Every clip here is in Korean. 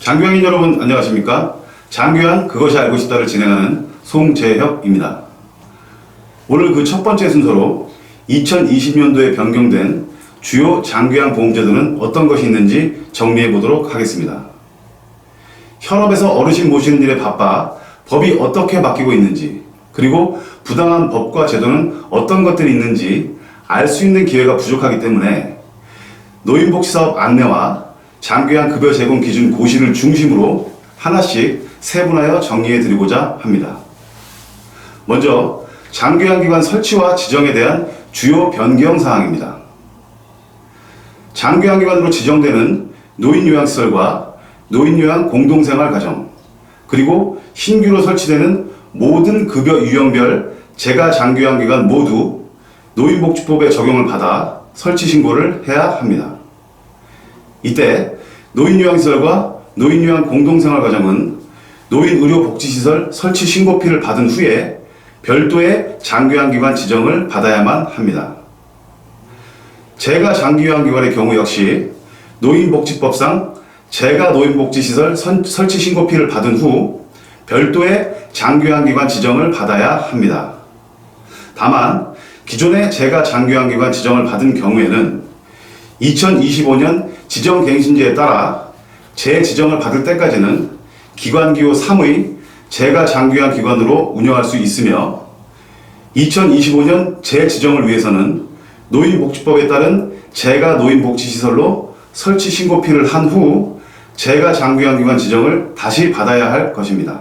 장교양인 여러분 안녕하십니까? 장교양 그것이 알고 싶다를 진행하는 송재혁입니다. 오늘 그 첫 번째 순서로 2020년도에 변경된 주요 장교양 보험제도는 어떤 것이 있는지 정리해 보도록 하겠습니다. 현업에서 어르신 모시는 일에 바빠 법이 어떻게 바뀌고 있는지, 그리고 부당한 법과 제도는 어떤 것들이 있는지 알 수 있는 기회가 부족하기 때문에 노인복지사업 안내와 장교양 급여 제공 기준 고시를 중심으로 하나씩 세분하여 정리해 드리고자 합니다. 먼저 장교양기관 설치와 지정에 대한 주요 변경 사항입니다. 장교양기관으로 지정되는 노인요양시설과 노인요양 공동생활가정, 그리고 신규로 설치되는 모든 급여 유형별 재가 장교양기관 모두 노인복지법의 적용을 받아 설치 신고를 해야 합니다. 이때 노인요양시설과 노인요양 공동생활가정은 노인의료복지시설 설치 신고피를 받은 후에 별도의 장교양기관 지정을 받아야만 합니다. 재가 장교양기관의 경우 역시 노인복지법상 재가 노인복지시설 설치 신고피를 받은 후 별도의 장교양기관 지정을 받아야 합니다. 다만 기존의 재가 장교양기관 지정을 받은 경우에는 2025년 지정갱신제에 따라 재지정을 받을 때까지는 기관기호 3의 재가 장교양기관으로 운영할 수 있으며 2025년 재지정을 위해서는 노인복지법에 따른 재가 노인복지시설로 설치 신고피를 한 후 재가 장교양기관 지정을 다시 받아야 할 것입니다.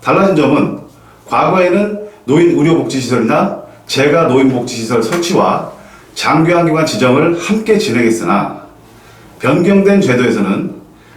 달라진 점은 과거에는 노인의료복지시설이나 재가 노인복지시설 설치와 장교양기관 지정을 함께 진행했으나 변경된 제도에서는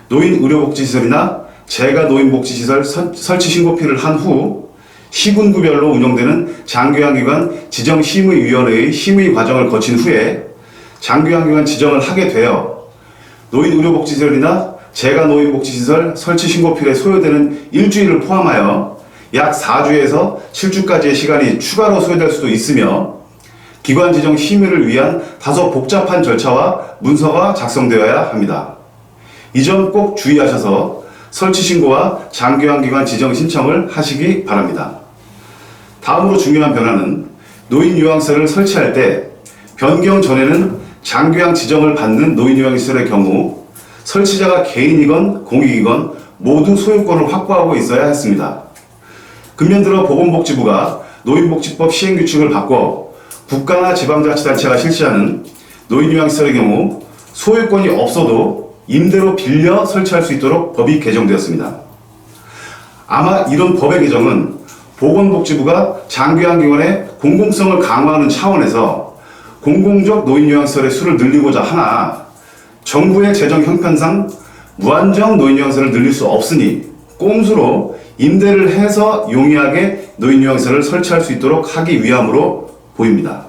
노인의료복지시설이나 재가 노인복지시설 설치 신고피를 한 후 시군구별로 운영되는 장교양기관 지정심의위원회의 심의 과정을 거친 후에 장교양기관 지정을 하게 되어 노인의료복지시설이나 재가 노인복지시설 설치 신고필에 소요되는 일주일을 포함하여 약 4주에서 7주까지의 시간이 추가로 소요될 수도 있으며 기관 지정 심의를 위한 다소 복잡한 절차와 문서가 작성되어야 합니다. 이 점 꼭 주의하셔서 설치 신고와 장교양기관 지정 신청을 하시기 바랍니다. 다음으로 중요한 변화는 노인요양시설을 설치할 때 변경 전에는 장교양 지정을 받는 노인요양시설의 경우 설치자가 개인이건 공익이건 모두 소유권을 확보하고 있어야 했습니다. 금년 들어 보건복지부가 노인복지법 시행규칙을 바꿔 국가나 지방자치단체가 실시하는 노인요양시설의 경우 소유권이 없어도 임대로 빌려 설치할 수 있도록 법이 개정되었습니다. 아마 이런 법의 개정은 보건복지부가 장교양기관의 공공성을 강화하는 차원에서 공공적 노인요양시설의 수를 늘리고자 하나 정부의 재정 형편상 무한정 노인요양시설을 늘릴 수 없으니 꼼수로 임대를 해서 용이하게 노인요양시설을 설치할 수 있도록 하기 위함으로 보입니다.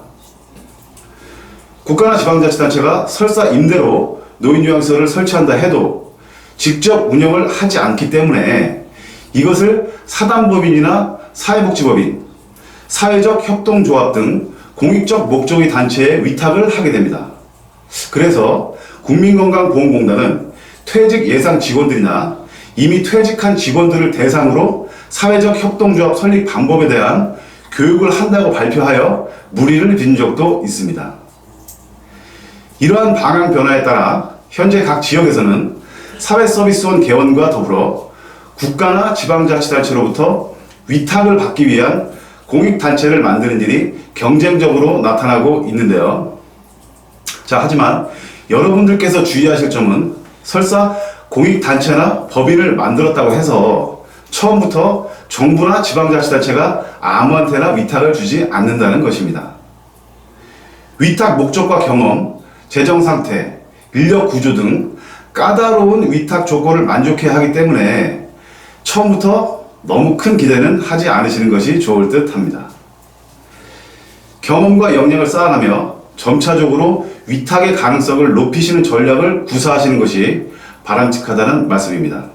국가나 지방자치단체가 설사 임대로 노인요양시설을 설치한다 해도 직접 운영을 하지 않기 때문에 이것을 사단법인이나 사회복지법인, 사회적 협동조합 등 공익적 목적의 단체에 위탁을 하게 됩니다. 그래서 국민건강보험공단은 퇴직 예상 직원들이나 이미 퇴직한 직원들을 대상으로 사회적 협동조합 설립 방법에 대한 교육을 한다고 발표하여 물의를 빚은 적도 있습니다. 이러한 방향 변화에 따라 현재 각 지역에서는 사회서비스원 개원과 더불어 국가나 지방자치단체로부터 위탁을 받기 위한 공익단체를 만드는 일이 경쟁적으로 나타나고 있는데요. 자, 하지만 여러분들께서 주의하실 점은 설사 공익단체나 법인을 만들었다고 해서 처음부터 정부나 지방자치단체가 아무한테나 위탁을 주지 않는다는 것입니다. 위탁 목적과 경험, 재정 상태, 인력 구조 등 까다로운 위탁 조건을 만족해야 하기 때문에 처음부터 너무 큰 기대는 하지 않으시는 것이 좋을 듯 합니다. 경험과 역량을 쌓아가며 점차적으로 위탁의 가능성을 높이시는 전략을 구사하시는 것이 바람직하다는 말씀입니다.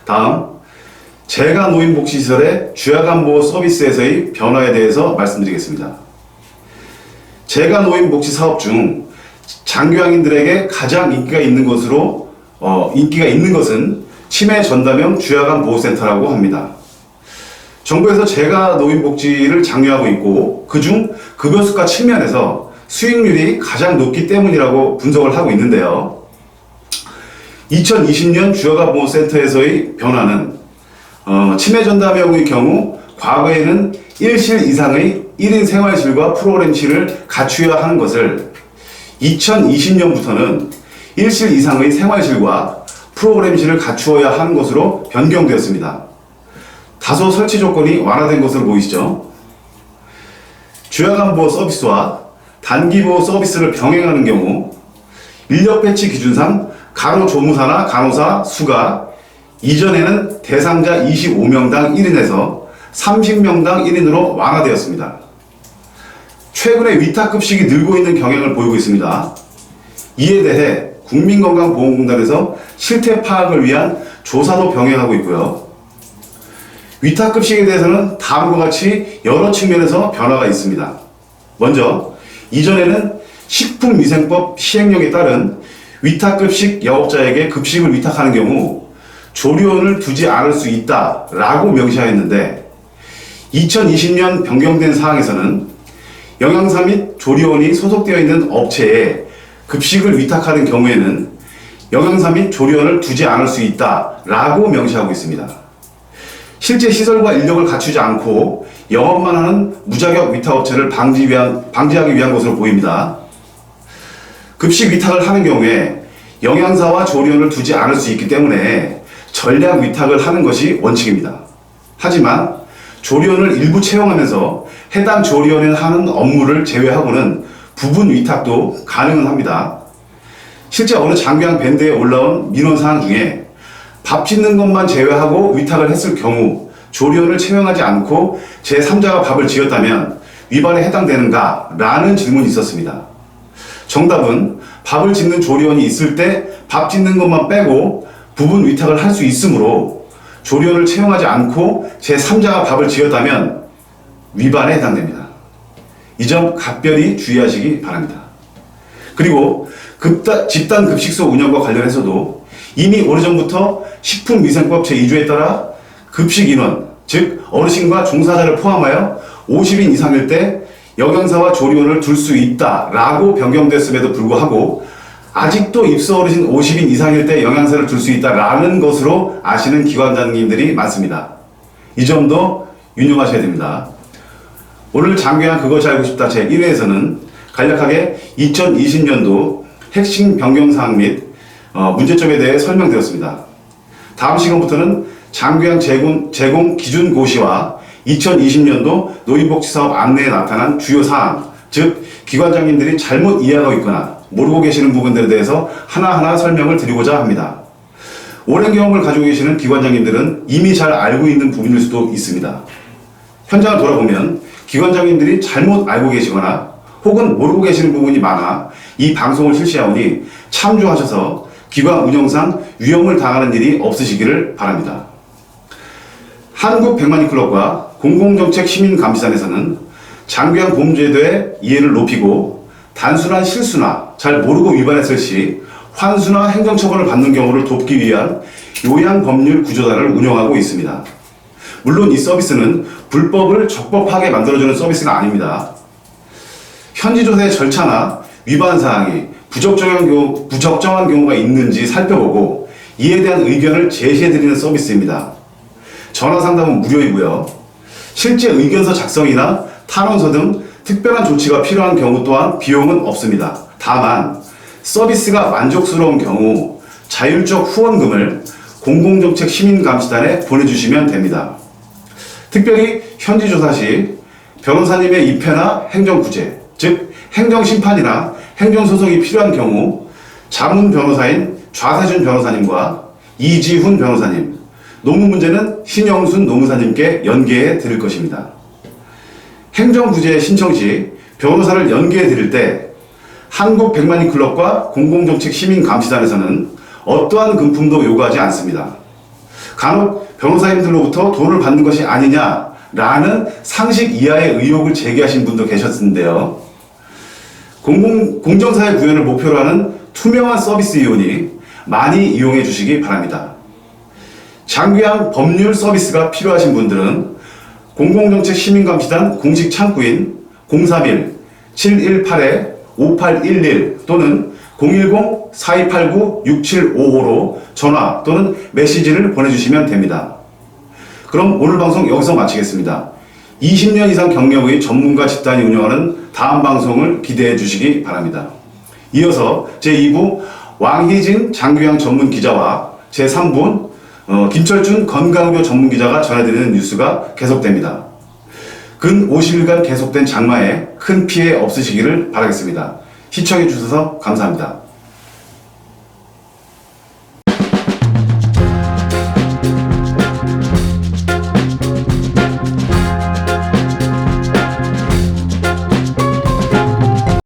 다음, 재가 노인복지시설의 주야간보호 서비스에서의 변화에 대해서 말씀드리겠습니다. 재가 노인복지 사업 중 장교양인들에게 가장 인기가 있는 것으로 인기가 있는 것은 치매 전담형 주야간 보호센터라고 합니다. 정부에서 재가 노인복지를 장려하고 있고 그중 급여수가 측면에서 수익률이 가장 높기 때문이라고 분석을 하고 있는데요. 2020년 주야간 보호센터에서의 변화는 치매 전담형의 경우 과거에는 1실 이상의 1인 생활실과 프로그램실을 갖추어야 하는 것을 2020년부터는 1실 이상의 생활실과 프로그램실을 갖추어야 하는 것으로 변경되었습니다. 다소 설치 조건이 완화된 것으로 보이시죠? 주야간 보호 서비스와 단기 보호 서비스를 병행하는 경우 인력 배치 기준상 간호조무사나 간호사 수가 이전에는 대상자 25명당 1인에서 30명당 1인으로 완화되었습니다. 최근에 위탁급식이 늘고 있는 경향을 보이고 있습니다. 이에 대해 국민건강보험공단에서 실태 파악을 위한 조사도 병행하고 있고요. 위탁급식에 대해서는 다음과 같이 여러 측면에서 변화가 있습니다. 먼저 이전에는 식품위생법 시행령에 따른 위탁급식 영업자에게 급식을 위탁하는 경우 조리원을 두지 않을 수 있다라고 명시하였는데 2020년 변경된 사항에서는 영양사 및 조리원이 소속되어 있는 업체에 급식을 위탁하는 경우에는 영양사 및 조리원을 두지 않을 수 있다라고 명시하고 있습니다. 실제 시설과 인력을 갖추지 않고 영업만 하는 무자격 위탁업체를 방지하기 위한 것으로 보입니다. 급식 위탁을 하는 경우에 영양사와 조리원을 두지 않을 수 있기 때문에 전량 위탁을 하는 것이 원칙입니다. 하지만 조리원을 일부 채용하면서 해당 조리원에 하는 업무를 제외하고는 부분 위탁도 가능은 합니다. 실제 어느 장교양 밴드에 올라온 민원사항 중에 밥 짓는 것만 제외하고 위탁을 했을 경우 조리원을 채용하지 않고 제3자가 밥을 지었다면 위반에 해당되는가? 라는 질문이 있었습니다. 정답은 밥을 짓는 조리원이 있을 때 밥 짓는 것만 빼고 부분 위탁을 할 수 있으므로 조리원을 채용하지 않고 제3자가 밥을 지었다면 위반에 해당됩니다. 이 점 각별히 주의하시기 바랍니다. 그리고 집단 급식소 운영과 관련해서도 이미 오래전부터 식품위생법 제2조에 따라 급식 인원, 즉 어르신과 종사자를 포함하여 50인 이상일 때 영양사와 조리원을 둘 수 있다라고 변경됐음에도 불구하고 아직도 입소 어르신 50인 이상일 때 영양사를 둘 수 있다라는 것으로 아시는 기관장님들이 많습니다. 이 점도 유념하셔야 됩니다. 오늘 장교양 그것이 알고 싶다 제1회에서는 간략하게 2020년도 핵심 변경사항 및 문제점에 대해 설명드렸습니다. 다음 시간부터는 장교양 제공 기준 고시와 2020년도 노인복지사업 안내에 나타난 주요 사항, 즉 기관장님들이 잘못 이해하고 있거나 모르고 계시는 부분들에 대해서 하나하나 설명을 드리고자 합니다. 오랜 경험을 가지고 계시는 기관장님들은 이미 잘 알고 있는 부분일 수도 있습니다. 현장을 돌아보면 기관장님들이 잘못 알고 계시거나 혹은 모르고 계시는 부분이 많아 이 방송을 실시하오니 참조하셔서 기관 운영상 위험을 당하는 일이 없으시기를 바랍니다. 한국 백만이클럽과 공공정책 시민감시단에서는 장교양 보험제도의 이해를 높이고 단순한 실수나 잘 모르고 위반했을 시 환수나 행정처벌을 받는 경우를 돕기 위한 요양법률 구조단을 운영하고 있습니다. 물론 이 서비스는 불법을 적법하게 만들어주는 서비스가 아닙니다. 현지조사의 절차나 위반사항이 부적정한 경우가 있는지 살펴보고 이에 대한 의견을 제시해드리는 서비스입니다. 전화상담은 무료이고요. 실제 의견서 작성이나 탄원서 등 특별한 조치가 필요한 경우 또한 비용은 없습니다. 다만 서비스가 만족스러운 경우 자율적 후원금을 공공정책 시민감시단에 보내주시면 됩니다. 특별히 현지조사 시 변호사님의 입회나 행정구제, 즉 행정심판이나 행정소송이 필요한 경우 자문 변호사인 좌세준 변호사님과 이지훈 변호사님, 노무 문제는 신영순 노무사님께 연계해 드릴 것입니다. 행정구제 신청 시 변호사를 연계해 드릴 때 한국 백만이클럽과 공공정책 시민감시단에서는 어떠한 금품도 요구하지 않습니다. 간혹 변호사님들로부터 돈을 받는 것이 아니냐라는 상식 이하의 의혹을 제기하신 분도 계셨는데요. 공정사회 구현을 목표로 하는 투명한 서비스 이온이 많이 이용해 주시기 바랍니다. 장귀한 법률 서비스가 필요하신 분들은 공공정책 시민감시단 공식 창구인 031-718-5811 또는 010-4289-6755로 전화 또는 메시지를 보내주시면 됩니다. 그럼 오늘 방송 여기서 마치겠습니다. 20년 이상 경력의 전문가 집단이 운영하는 다음 방송을 기대해 주시기 바랍니다. 이어서 제2부 왕희진 장규양 전문 기자와 제3부 김철준 건강의료 전문 기자가 전해드리는 뉴스가 계속됩니다. 근 50일간 계속된 장마에 큰 피해 없으시기를 바라겠습니다. 시청해 주셔서 감사합니다.